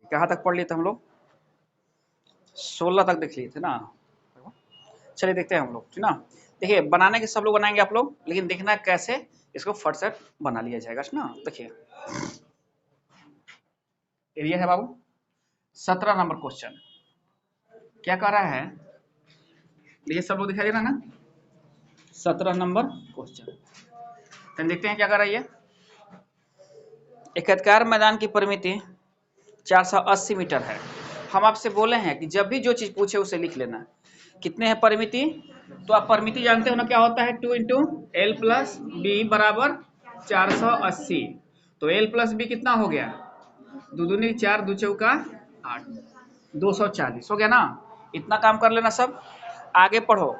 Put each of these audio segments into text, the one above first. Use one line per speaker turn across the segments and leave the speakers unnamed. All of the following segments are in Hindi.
कहाँ तक पढ़ लिए थे हम लोग? 16 तक देख लिए थे ना। चलिए देखते हैं हम लोग, ठीक ना। देखिए बनाने के सब लोग बनाएंगे आप लोग, लेकिन देखना कैसे इसको फट से बना लिया जाएगा, ठीक ना। देखिए एरिया है बाबू 17 नंबर क्वेश्चन क्या कह रहा है, देखिए सब लोग दिखाई दे रहा है ना। 17 नंबर क्वेश्चन देखते हैं क्या कर रहा है ये। एक आयताकार मैदान की परिमिति 480 मीटर है। हम आपसे बोले हैं कि जब भी जो चीज पूछे उसे लिख लेना। कितने हैं परिमिति? तो आप परिमिति जानते हो ना, क्या होता है 2 इंटू एल प्लस बी बराबर 480। तो एल प्लस बी कितना हो गया? दो दूनी 4, दो चौका 8, 240 हो गया ना। इतना काम कर लेना सब। आगे पढ़ो।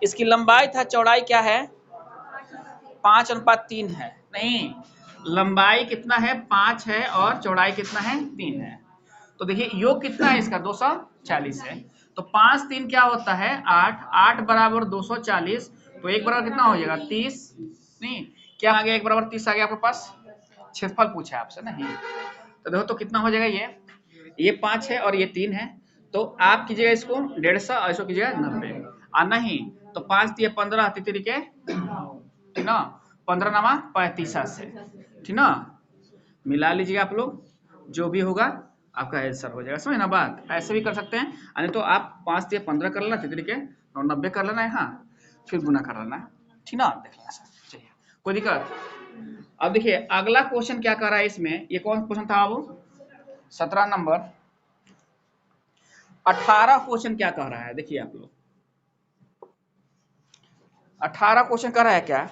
इसकी लंबाई था चौड़ाई क्या है? 5:3 है। नहीं, लंबाई कितना है? 5 है और चौड़ाई कितना है? 3 है। तो देखिए योग कितना है इसका? 240 है। तो 5 3 क्या होता है? 8, 8 बराबर 240। तो एक बराबर कितना हो जाएगा? 30। नहीं, क्या आ गया? एक बराबर 30 आ गया आपके पास। क्षेत्रफल पूछा है आपसे नहीं। तो देखो तो कितना हो जाएगा ये 5 है और ये 3 है। तो आप कीजिएगा इसको 150 और इसको कीजिएगा 90। और नहीं तो 5 दिए 15 तितरी के, ठीक ना। 15 नामा 35 से, ठीक ना। मिला लीजिएगा आप लोग, जो भी होगा आपका आंसर हो जाएगा। समझ ना बात। ऐसे भी कर सकते हैं, यानी तो आप 5 दिए 15 कर लेना, तितरी के 90 कर लेना है, हाँ फिर गुना कर लेना है, ठीक ना। देख लेना सर, चलिए कोई दिक्कत। अब देखिए अगला क्वेश्चन क्या कर रहा है इसमें। ये कौन क्वेश्चन था बाबू? 17 नंबर। 18 क्वेश्चन क्या कह रहा है देखिए आप लोग। 18 क्वेश्चन कह रहा है क्या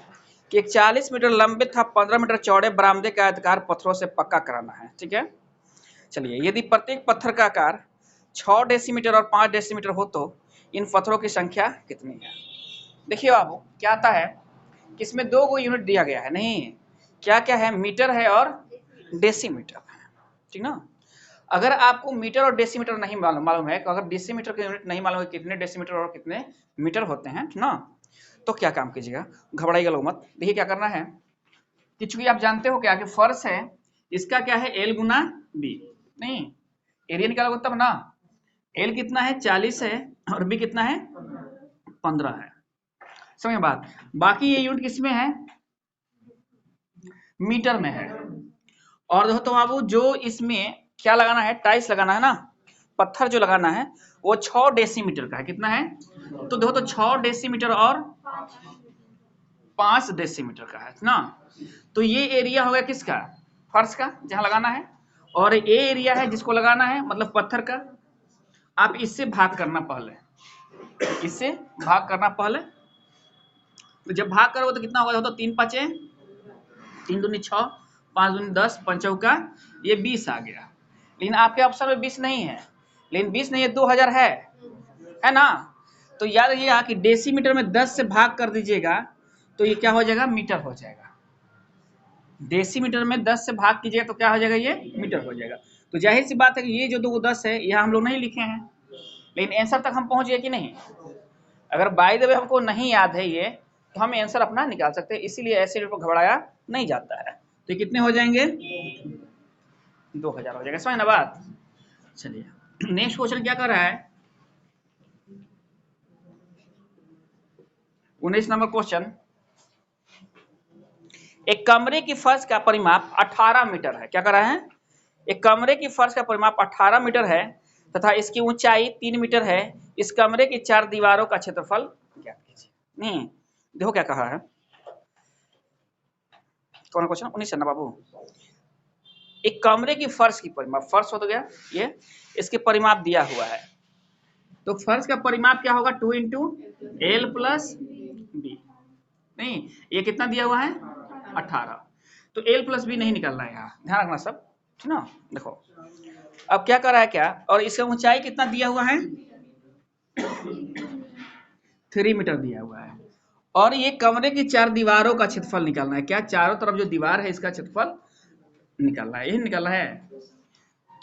कि एक 40 मीटर लंबे तथा 15 मीटर चौड़े बरामदे का आयताकार पत्थरों से पक्का कराना है, ठीक है। चलिए यदि प्रत्येक पत्थर का आकार 6 डेसीमीटर और 5 डेसीमीटर हो तो इन पत्थरों की संख्या कितनी है? देखिए बाबू क्या आता है कि इसमें 2 गो यूनिट दिया गया है। नहीं, क्या क्या है? मीटर है और डेसीमीटर है, ठीक ना। अगर आपको मीटर और डेसीमीटर नहीं मालूम है, तो अगर डेसीमीटर के यूनिट नहीं मालूम है कितने डेसीमीटर और कितने मीटर होते हैं, ठीक ना, तो क्या काम कीजिएगा, घबराइएगा लोग मत। देखिए क्या करना है कि चूंकि आप जानते हो क्या कि फर्श है, इसका क्या है? एल गुना बी। नहीं, एरिया निकालोगे तब ना। एल कितना है? 40 है और बी कितना है? 15 है। समझ बात। बाकी ये यूनिट किसमें है? मीटर में है। और देखो तो बाबू जो इसमें क्या लगाना है? टाइल्स लगाना है ना, पत्थर जो लगाना है वो 6 डेसीमीटर का है। कितना है? तो देखो तो 6 डेसीमीटर और 5 डेसीमीटर का है ना। तो ये एरिया हो गया किसका? फर्श का, जहां लगाना है। और ये एरिया है जिसको लगाना है, मतलब पत्थर का। आप इससे भाग करना पहले, इससे भाग करना पहले। तो जब भाग करोगे तो कितना होगा? तो 3 5 3 दूनी 6, 5 दूनी 10, 5 चौका ये 20 आ गया। लेकिन आपके ऑप्शन में 20 नहीं है, लेकिन 20 नहीं है, 2000 है ना। तो याद रखिएगा कि डेसीमीटर में 10 से भाग कर दीजिएगा तो ये क्या हो जाएगा? मीटर हो जाएगा। डेसीमीटर में 10 से भाग कीजिएगा तो क्या हो जाएगा? ये मीटर हो जाएगा। तो जाहिर सी बात है कि ये जो 2 10 है यह हम लोग नहीं लिखे हैं, लेकिन आंसर तक हम पहुंच गए कि नहीं। अगर बाय द वे हमको नहीं याद है ये, तो हम आंसर अपना निकाल सकते हैं। इसीलिए ऐसे को घबराया नहीं जाता है। तो कितने हो जाएंगे? 2000 हो जाएगा। समझ ना बात। चलिए नेक्स्ट क्वेश्चन क्या कर रहा है? 19 नंबर क्वेश्चन। एक कमरे की फर्श का परिमाप 18 मीटर है। क्या कर रहा है? एक कमरे की फर्श का परिमाप 18 मीटर है तथा इसकी ऊंचाई 3 मीटर है। इस कमरे की 4 दीवारों का क्षेत्रफल ज्ञात कीजिए। नहीं, देखो क्या कहा है। कौन क्वेश्चन? 19 ना बाबू। एक कमरे की फर्श की परिमाप, फर्श हो तो गया ये, इसके परिमाप दिया हुआ है। तो फर्श का परिमाप क्या होगा? 2 इंटू एल प्लस बी। नहीं, ये कितना दिया हुआ है? 18। तो एल प्लस बी नहीं निकलना है यहाँ, ध्यान रखना सब, ठीक ना। देखो अब क्या कर रहा है क्या, और इसका ऊंचाई कितना दिया हुआ है? 3 मीटर दिया हुआ है। और ये कमरे की 4 दीवारों का क्षेत्रफल निकालना है। क्या? चारों तरफ जो दीवार है इसका क्षेत्रफल निकालना है, यही निकालना है।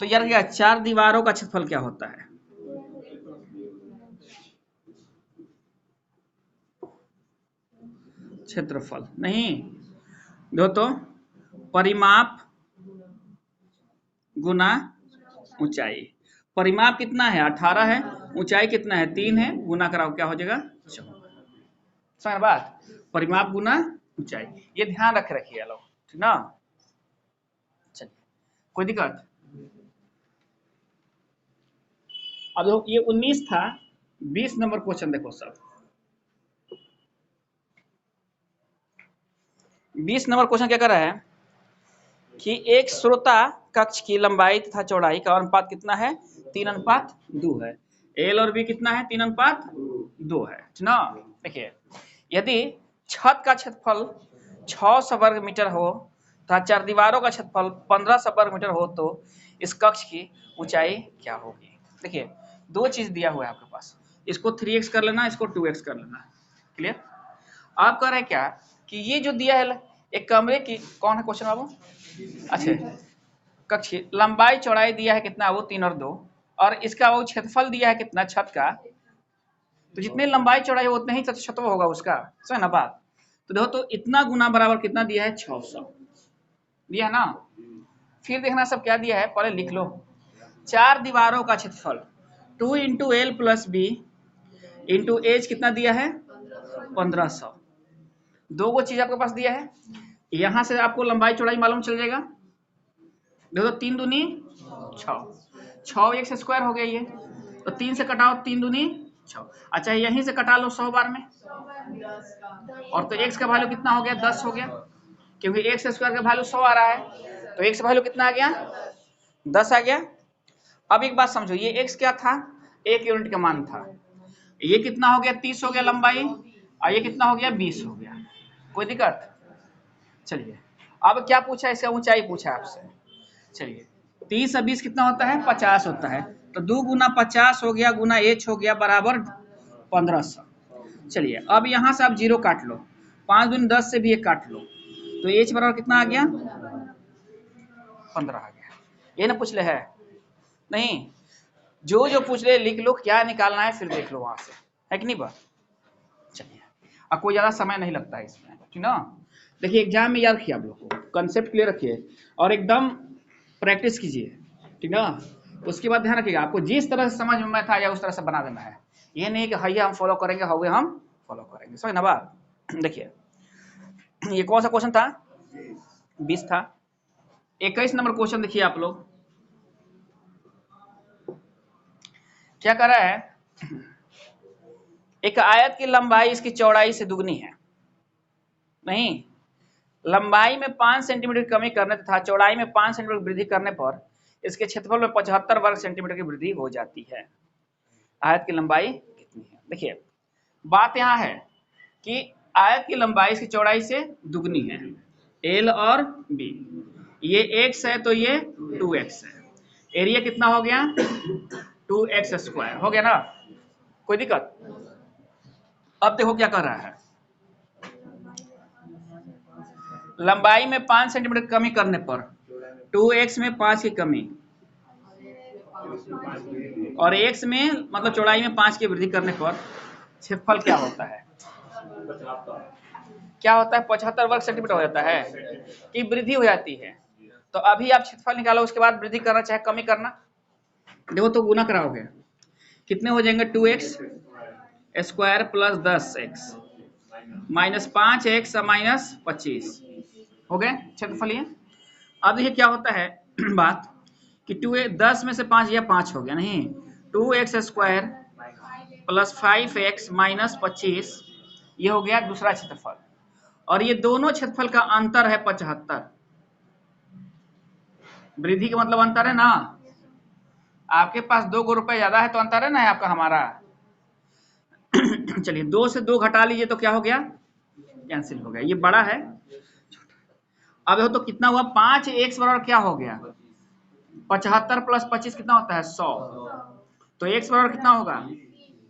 तो यार क्या 4 दीवारों का क्षेत्रफल क्या होता है? क्षेत्रफल नहीं, दो तो परिमाप गुना ऊंचाई। परिमाप कितना है 18 है, ऊंचाई कितना है 3 है, गुना कराओ क्या हो जाएगा 14। समझ बात, परिमाप गुना ऊंचाई, ये ध्यान रखिए लोग, ठीक ना। चलिए कोई दिक्कत। अब देखो ये 19 था, 20 नंबर क्वेश्चन देखो सब। 20 नंबर क्वेश्चन क्या कर रहा है कि एक श्रोता कक्ष की लंबाई तथा चौड़ाई का अनुपात कितना है 3:2 है। एल और बी कितना है 3:2 है, ठीक ना। देखिए यदि छत का क्षेत्रफल 600 वर्ग मीटर हो तथा चार दीवारों का क्षेत्रफल 1500 वर्ग मीटर हो तो इस कक्ष की ऊंचाई क्या होगी। देखिए दो चीज दिया हुआ है आपके पास, इसको 3x कर लेना, इसको 2x कर लेना, क्लियर। आप कह रहे हैं क्या कि ये जो दिया है एक कमरे की, कौन है क्वेश्चन बाबू, अच्छा कक्ष की लंबाई चौड़ाई दिया है कितना, वो 3 और 2, और इसका वो क्षेत्रफल दिया है कितना छत का, तो जितनी लंबाई चौड़ाई है उतना ही क्षेत्रफल होगा उसका, समझ ना बात। तो देखो तो इतना गुना बराबर कितना दिया है 600 दिया है ना। फिर देखना सब क्या दिया है, पहले लिख लो। चार दीवारों का क्षेत्रफल 2 into L plus B into H कितना दिया है 1500। दो गो चीज आपके पास दिया है, यहां से आपको लंबाई चौड़ाई मालूम चल जाएगा। देखो 3 दूनी 6, 6 एक से स्क्वायर हो गया ये, तो 3 से कटाओ 3 दूनी 6। अच्छा यहीं से कटा लो 100 बार में, और तो x का वैल्यू कितना हो गया 10 हो गया, क्योंकि x स्क्वायर का वैल्यू 100 आ रहा है, तो x वैल्यू कितना आ गया 10 आ गया। अब एक बात समझो, ये x क्या था 1 यूनिट का मान था, ये कितना हो गया 30 हो गया लंबाई, और ये कितना हो गया 20 हो गया, कोई दिक्कत। चलिए अब क्या पूछा, इसका ऊंचाई पूछा आपसे। चलिए 30 और 20 कितना होता है 50 होता है, तो 2 गुना 50 हो गया गुना h हो गया बराबर 1500। चलिए अब यहां से आप 0 काट लो, 5 दूनी 10 से भी 1 काट लो, तो h बराबर कितना आ गया 15 आ गया। ये ना पूछ ले है नहीं, जो जो पूछ ले लिख लो, क्या निकालना है फिर देख लो वहां से, है कि नहीं बात। चलिए अब कोई ज्यादा समय नहीं लगता है इसमें, ठीक ना। देखिए एग्जाम में याद रखिए आप लोग को, कंसेप्ट क्लियर रखिए और एकदम प्रैक्टिस कीजिए, ठीक ना। उसके बाद ध्यान रखिएगा, आपको जिस तरह से समझ में था या उस तरह से बना देना है, ये नहीं कि हैया हम फॉलो करेंगे हवे हम फॉलो करेंगे, समझ ना बात। देखिए ये कौन सा क्वेश्चन था 20 था। 21 नंबर क्वेश्चन देखिए आप लोग क्या कर रहा है, एक आयत की लंबाई इसकी चौड़ाई से दुगनी है, नहीं लंबाई में 5 सेंटीमीटर की कमी करने तथा चौड़ाई में 5 सेंटीमीटर वृद्धि करने पर इसके क्षेत्रफल में 75 वर्ग सेंटीमीटर की वृद्धि हो जाती है। आयत की लंबाई कितनी है। देखिए बात यहाँ है कि आयत की लंबाई इसकी चौड़ाई से दुगनी है, एल और बी, ये x है तो ये 2x है, एरिया कितना हो गया 2x स्क्वायर हो गया ना, कोई दिक्कत। अब देखो क्या कर रहा है, लंबाई में 5 सेंटीमीटर कमी करने पर 2x में 5 की कमी और x में मतलब चौड़ाई में 5 की वृद्धि करने पर क्षेत्रफल क्या होता है, क्या होता है 75 वर्ग सेंटीमीटर हो जाता है कि वृद्धि हो जाती है। तो अभी आप क्षेत्रफल निकालो, उसके बाद वृद्धि करना चाहे कमी करना, देखो तो गुना कराओगे कितने हो जाएंगे 2x square plus 10x minus 5x minus 25 हो गए क्षेत्रफल ये। अब देखिए क्या होता है बात कि 10 में से 5 या 5 हो गया, नहीं 2x square plus 5x minus 25 ये हो गया दूसरा क्षेत्रफल, और ये दोनों क्षेत्रफल का अंतर है 75। वृद्धि का मतलब अंतर है ना, आपके पास 2 गो रुपए ज्यादा है तो अंतर है ना है आपका हमारा। चलिए 2 से 2 घटा लीजिए तो क्या हो गया कैंसिल हो गया, ये बड़ा है। अब देखो तो कितना हुआ 5x बराबर क्या हो गया 75 प्लस 25 कितना होता है 100, तो x बराबर कितना होगा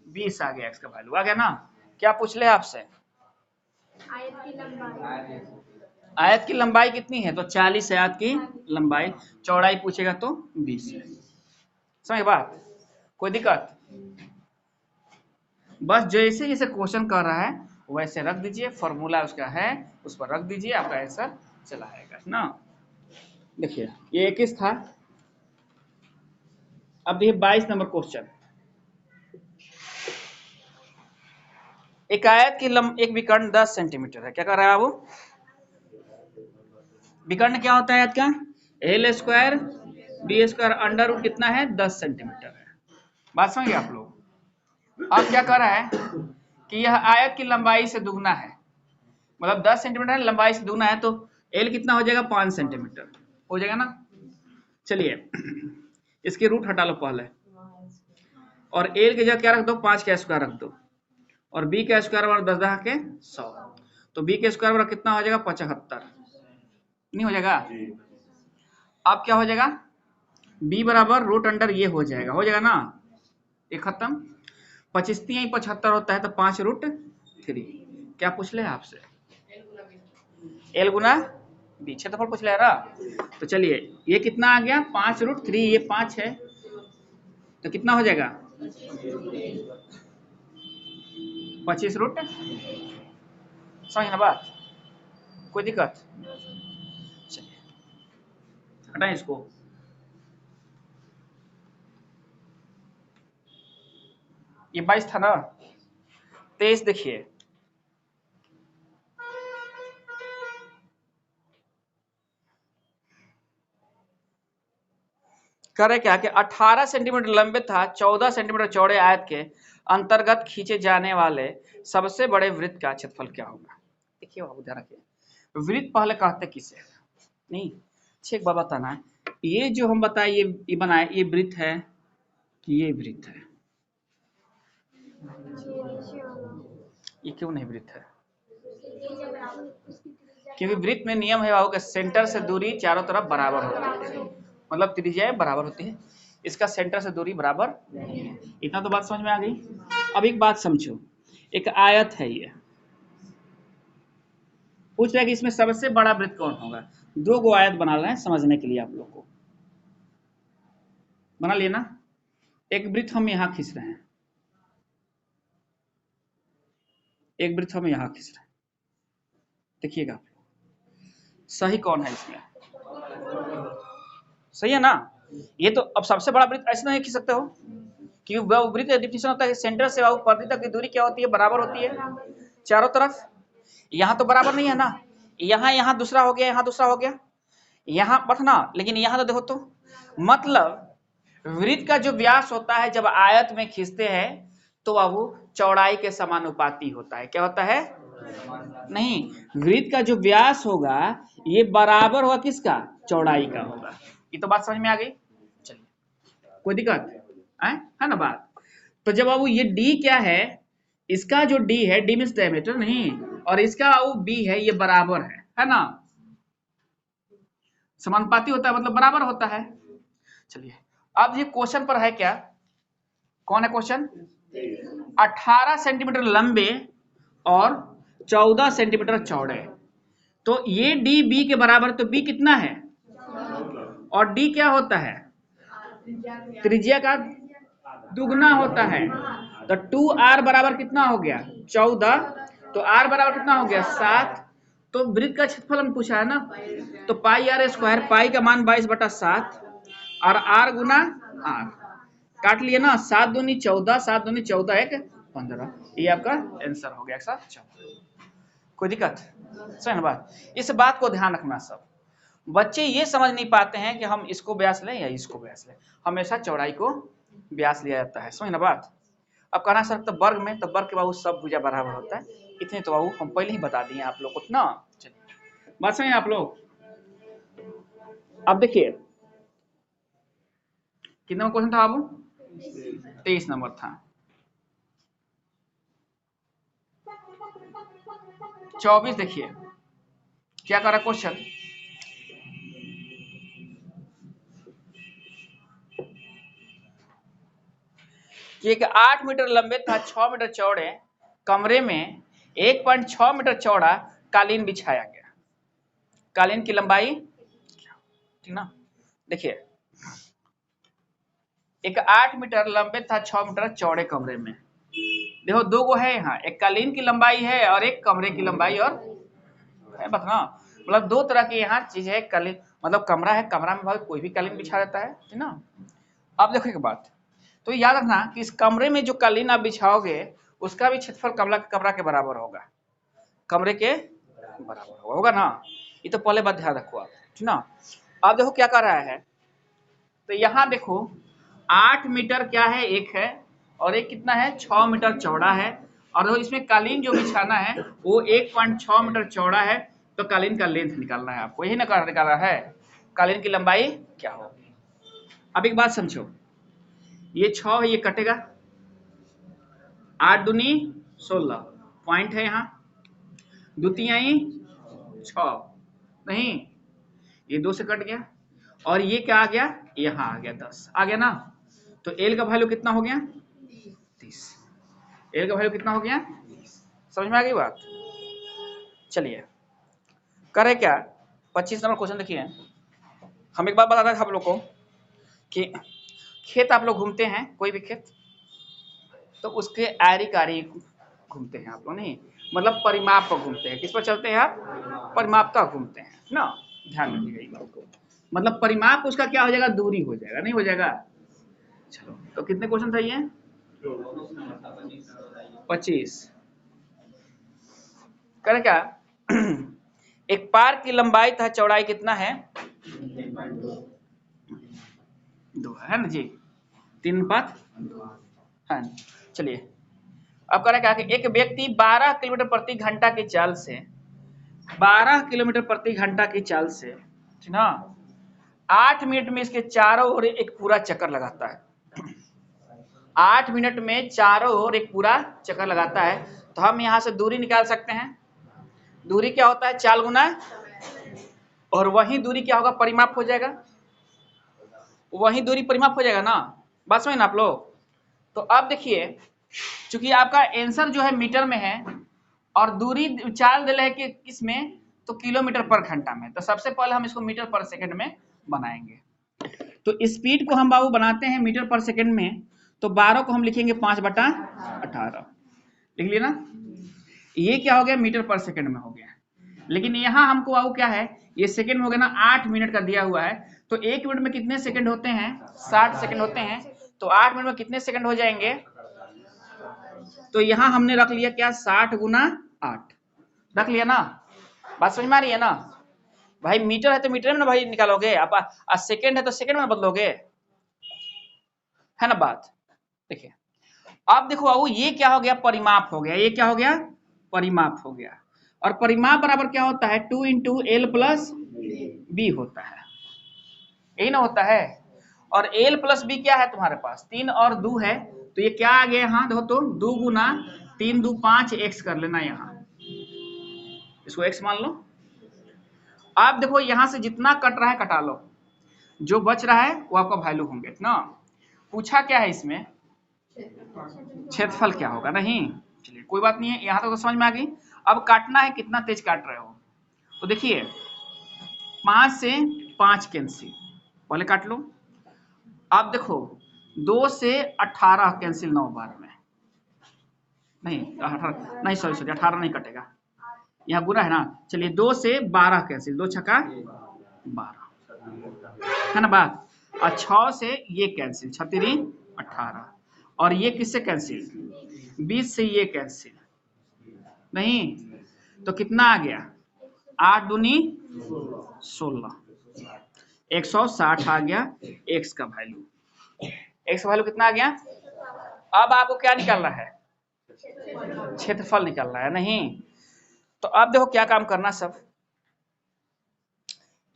20 आ गया, x का वैल्यू आ गया ना। क्या पूछ ले आपसे आयत की लंबाई कितनी है, तो 40 है आयत की लंबाई, चौड़ाई पूछेगा तो 20 है, समझ बात, कोई दिक्कत। बस जैसे जैसे क्वेश्चन कर रहा है वैसे रख दीजिए, फॉर्मूला उसका है उस पर रख दीजिए, आपका आंसर चला आएगा ना। देखिए ये 21 था, अब देखिए 22 नंबर क्वेश्चन। एक आयत की एक विकर्ण 10 सेंटीमीटर है। क्या कर रहा है वो? विकर्ण क्या होता है आयत का? L square B square under root कितना है? 10 सेंटीमीटर है। बात समझिए आप लोग। अब क्या कर रहा है कि यह आयत की लंबाई से दुगना है, मतलब 10 सेंटीमीटर लंबाई से दुगना है, तो एल कितना हो जाएगा? 5 सेंटीमीटर हो जाएगा ना। चलिए इसके रूट हटा लो पहले, और एल की जगह क्या रख दो? 5 का स्क्वायर रख दो, और बी का स्क्वायर बराबर 10 के 100, तो बी के स्क्वायर बराबर कितना हो जाएगा? 75। नहीं हो जाएगा? अब क्या हो जाएगा? बी बराबर रूट अंडर ये हो जाएगा ना, ये खत्म। 25 75 होता है, तो 5√3। क्या पूछ ले आपसे? एल गुना बी, क्षेत्रफल पूछ ले रहा। तो चलिए ये कितना आ गया? 5√3, ये 5 है, तो कितना हो जाएगा? 25√। समझ ना बात? कोई दिक्कत? चलिए हटाएं इसको। ये 22 था ना। 23 देखिए, करे क्या कि 18 सेंटीमीटर लंबे तथा 14 सेंटीमीटर चौड़े आयत के अंतर्गत खींचे जाने वाले सबसे बड़े वृत्त का क्षेत्रफल क्या होगा? देखिए बाबू ध्यान रखिए, वृत्त पहले कहते किसे? नहीं एक बात बताना है, ये जो हम बताए ये बनाए, ये वृत्त है कि ये वृत्त है? ये क्यों नहीं वृत्त है? क्योंकि वृत्त में नियम है बाबू के सेंटर से दूरी चारों तरफ बराबर होती है, मतलब त्रिज्याएं बराबर होती है, इसका सेंटर से दूरी बराबर नहीं है। इतना तो बात समझ में आ गई। अब एक बात समझो, एक आयत है, ये पूछ रहा है कि इसमें सबसे बड़ा वृत्त कौन होगा। 2 गो आयत बना रहे हैं समझने के लिए, आप लोग को बना लिए ना। एक वृत्त हम यहां खींच रहे हैं, एक वृत्त हम यहां खींच रहे हैं। देखिएगा आप लोग सही कौन है इसमें? सही है ना। ये तो अब सबसे बड़ा वृत्त ऐसे नहीं खींच सकते हो, क्योंकि वृत्त डिफिनेशन होता है सेंटर से परिधि तक की दूरी क्या होती है? बराबर होती है चारों तरफ। यहाँ तो बराबर नहीं है ना, यहाँ दूसरा हो गया, यहाँ दूसरा हो गया, यहाँ बस ना। लेकिन यहाँ तो देखो तो, मतलब वृत्त का जो व्यास होता है जब आयत में खींचते हैं तो बाबू चौड़ाई के समानुपाती होता है। क्या होता है? नहीं, वृत्त का जो व्यास होगा ये बराबर होगा किसका? चौड़ाई का होगा। ये तो बात समझ में आ गई। चलिए कोई दिक्कत है ना बात? तो जब बाबू ये d क्या है, इसका जो d है, d मींस डायमीटर नहीं, और इसका बाबू b है, ये बराबर है ना। समानुपाती होता है मतलब बराबर होता है। चलिए अब ये क्वेश्चन पर है क्या? कौन है क्वेश्चन? 18 सेंटीमीटर लंबे और 14 सेंटीमीटर चौड़े, तो ये डी बी के बराबर, तो बी कितना है? और डी क्या होता है? त्रिज्या का दुगना होता है, तो 2r बराबर कितना हो गया? 14, तो r बराबर कितना हो गया? 7। तो वृत्त का क्षेत्रफल हम पूछा है ना, तो पाई आर स्क्वायर, पाई का मान 22/7 और r गुना r, काट लिए ना। 7 दूनी 14, 7 दूनी 14, 1 15, ये आपका आंसर हो गया 114। कोई दिक्कत? सही बात। इस बात को ध्यान रखना सब बच्चे ये समझ नहीं पाते हैं कि हम इसको व्यास लें या इसको व्यास लें, हमेशा चौड़ाई को व्यास लिया जाता है। समझ ना बात? अब कहना सर तो वर्ग में, तो वर्ग के बाबू सब भुजा बराबर होता है, इतने तो बाबू हम पहले ही बता दिए आप लोग को ना। चलिए बात समझे आप लोग। अब देखिए कितना क्वेश्चन था बाबू? 23 नंबर था। 24 देखिए क्या कर रहा क्वेश्चन। कि एक 8 मीटर लंबे तथा 6 मीटर चौड़े कमरे में 1.6 मीटर चौड़ा कालीन बिछाया गया। कालीन की लंबाई, ठीक ना। देखिए एक 8 मीटर लंबे तथा 6 मीटर चौड़े कमरे में, देखो 2 गो है यहाँ, एक कालीन की लंबाई है और एक कमरे की लंबाई और है, बस ना। मतलब 2 तरह की यहाँ चीज है। कालीन मतलब कमरा है, कमरा में भाई कोई भी कालीन बिछा देता है ना। अब देखो एक बात, तो याद रखना कि इस कमरे में जो कालीन आप बिछाओगे उसका भी क्षेत्रफल कमरा के बराबर होगा, कमरे के बराबर होगा ना। ये तो पहले बात ध्यान रखो आप, ठीक ना। अब देखो क्या कर रहा है, तो यहाँ देखो 8 मीटर क्या है, एक है, और एक कितना है 6 मीटर चौड़ा है, और देखो इसमें कालीन जो बिछाना है वो 1.6 मीटर चौड़ा है। तो कालीन का लेंथ निकालना है आपको, यही ना निकालना है, कालीन की लंबाई क्या होगी। अब एक बात समझो, ये 6 है, ये कटेगा, 8 दूनी 16 पॉइंट है यहाँ, द्वितीयाई 6 नहीं, ये 2 से कट गया, और ये क्या आ गया, यहाँ आ गया 10 आ गया ना। तो एल का वैल्यू कितना हो गया 30, एल का वैल्यू कितना हो गया 30। समझ में आ गई बात। चलिए करे क्या, 25 नंबर क्वेश्चन देखिए। हम एक बात बता रहे थे आप लोग को कि खेत आप लोग घूमते हैं, कोई भी खेत, तो उसके आरी कारी घूमते हैं आप लोग, नहीं मतलब परिमाप पर घूमते हैं। किस पर चलते हैं आप, परिमाप तक घूमते हैं ना, ध्यान रखिएगा इस बात को। मतलब परिमाप उसका क्या हो जाएगा, दूरी हो जाएगा, नहीं हो जाएगा। चलो तो कितने क्वेश्चन सही है, 25। करे क्या एक पार्क की लंबाई तथा चौड़ाई कितना है, 2 है ना जी, 3/2 है। चलिए अब करें क्या कि एक व्यक्ति 12 किलोमीटर प्रति घंटा की चाल से 12 किलोमीटर प्रति घंटा की चाल से, ठीक ना, 8 मिनट में इसके चारों ओर एक पूरा चक्कर लगाता है। 8 मिनट में चारों ओर एक पूरा चक्कर लगाता है। तो हम यहां से दूरी निकाल सकते हैं। दूरी क्या होता है, चाल गुना, और वही दूरी क्या होगा, परिमाप हो जाएगा, वही दूरी परिमाप हो जाएगा ना। बात समझ ना आप लोग। तो अब देखिए, चूंकि आपका आंसर जो है मीटर में है और दूरी चाल दे है कि किसमें, तो किलोमीटर पर घंटा में, तो सबसे पहले हम इसको मीटर पर सेकंड में बनाएंगे। तो स्पीड को हम बाबू बनाते हैं मीटर पर सेकंड में, तो 12 को हम लिखेंगे 5/18, लिख लिया ना। ये क्या हो गया, मीटर पर सेकंड में हो गया। लेकिन यहाँ हमको बाबू क्या है, ये सेकंड में हो गया ना, 8 मिनट का दिया हुआ है। तो 1 मिनट में कितने सेकंड होते हैं, 60 सेकंड होते हैं। तो 8 मिनट में कितने सेकंड हो जाएंगे, तो यहाँ हमने रख लिया क्या, 60 गुना 8 रख लिया ना। बात समझ में आ रही है ना भाई, मीटर है तो मीटर में ना भाई निकालोगे आप, सेकंड है तो सेकंड में बदलोगे, है ना बात। देखिए अब देखो बाबू, ये क्या हो गया, परिमाप हो गया, ये क्या हो गया, परिमाप हो गया। और परिमाप बराबर क्या होता है, 2 × L + B होता है, यही ना होता है। और L + B क्या है तुम्हारे पास, 3 और 2 है, तो ये क्या आ गया यहाँ देखो, तो 2 गुना 3 2 5 x कर लेना, यहाँ इसको x मान लो। अब देखो यहाँ से जितना कट रहा है कटा लो, जो बच रहा है वो आपका वैल्यू होंगे ना। पूछा क्या है इसमें, क्षेत्रफल क्या होगा, नहीं। चलिए कोई बात नहीं है, यहाँ तक तो समझ में आ गई। अब काटना है, कितना तेज काट रहे हो, तो देखिए 5 से 5 कैंसिल, पहले काट लो। अब देखो 2 से 18 कैंसिल 9 बार में, नहीं 18 नहीं, सॉरी 18 नहीं कटेगा, यहाँ गुना है ना। चलिए 2 से 12 कैंसिल, 2 छक्का 12 है ना बात। और 6 से ये कैंसिल, 6 3 18, और ये किससे कैंसिल, 20 से ये कैंसिल, नहीं तो कितना आ गया, 8 दूनी 16, 160 आ गया x का वैल्यू। x का वैल्यू कितना आ गया। अब आपको क्या निकालना है, क्षेत्रफल निकालना है, नहीं। तो अब देखो क्या काम करना सब,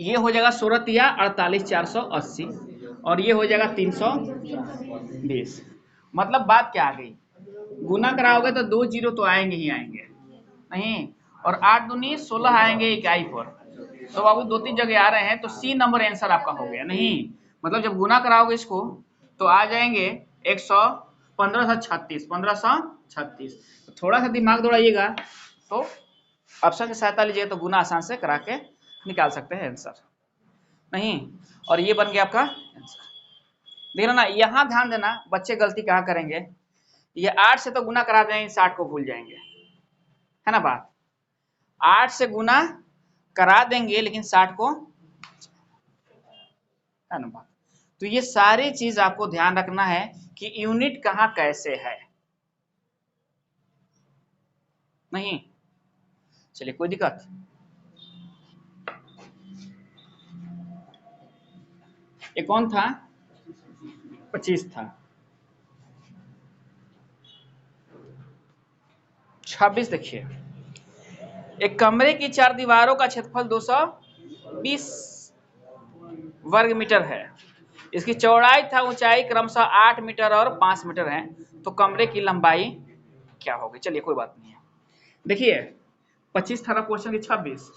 ये हो जाएगा 16 या 48 480, और ये हो जाएगा 320। मतलब बात क्या आ गई, गुना कराओगे तो 2 जीरो तो आएंगे ही आएंगे, नहीं, और 8 दूनी 16 आएंगे इकाई पर, तो बाबू 2-3 जगह आ रहे हैं, तो सी नंबर आंसर आपका हो गया, नहीं। मतलब जब गुना कराओगे इसको तो आ जाएंगे 1536, 1536। तो थोड़ा सा दिमाग दौड़ाइएगा तो ऑप्शन की सहायता लीजिए, तो गुना आसान से करा के निकाल सकते हैं आंसर, नहीं। और ये बन गया आपका आंसर। देखना ना, यहाँ ध्यान देना, बच्चे गलती कहाँ करेंगे, ये 8 से तो गुना करा देंगे, 60 को भूल जाएंगे, है ना बात। 8 से गुना करा देंगे लेकिन 60 को, है ना बात। तो ये सारी चीज आपको ध्यान रखना है कि यूनिट कहाँ कैसे है। नहीं, चलिए कोई दिक्कत। ये कौन था? 25 था। 26 देखिए, एक कमरे की 4 दीवारों का क्षेत्रफल 220 वर्ग मीटर है। इसकी चौड़ाई तथा ऊंचाई क्रमशः 8 मीटर और 5 मीटर है। तो कमरे की लंबाई क्या होगी? चलिए कोई बात नहीं है। देखिए 25 था क्वेश्चन की 26,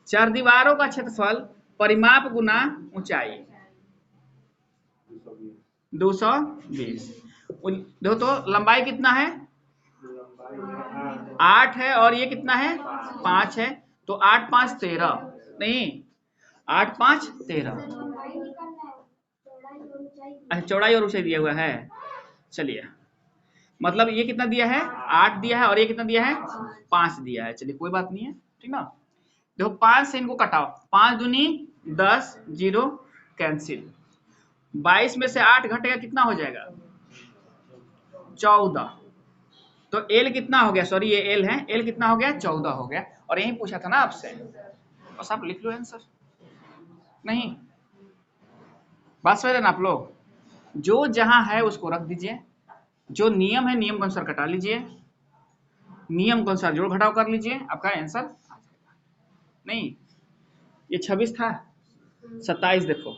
4 दीवारों का क्षेत्रफल परिमाप गुना ऊंचाई 220। देखो तो लंबाई कितना है? 8 है और ये कितना है? 5 है। तो 8 5 13, नहीं 8 5 13। अच्छा, चौड़ाई और ऊंचाई दिया हुआ है। चलिए मतलब ये कितना दिया है? 8 दिया है और ये कितना दिया है? 5 दिया है। चलिए कोई बात नहीं है, ठीक ना। देखो 5 से इनको कटाओ, 5 दूनी 10, 0 कैंसिल। 22 में से 8 घटेगा कितना हो जाएगा? 14। तो एल कितना हो गया? सॉरी ये एल है, एल कितना हो गया? 14 हो गया। और यही पूछा था ना आपसे, बस आप लिख लो आंसर। नहीं, बात समझ रहे ना आप लोग? जो जहां है उसको रख दीजिए, जो नियम है नियम के अनुसार कटा लीजिए, नियम के अनुसार जोड़ घटाव कर लीजिए, आपका आंसर आ जाएगा। नहीं, ये 26 था, 27 देखो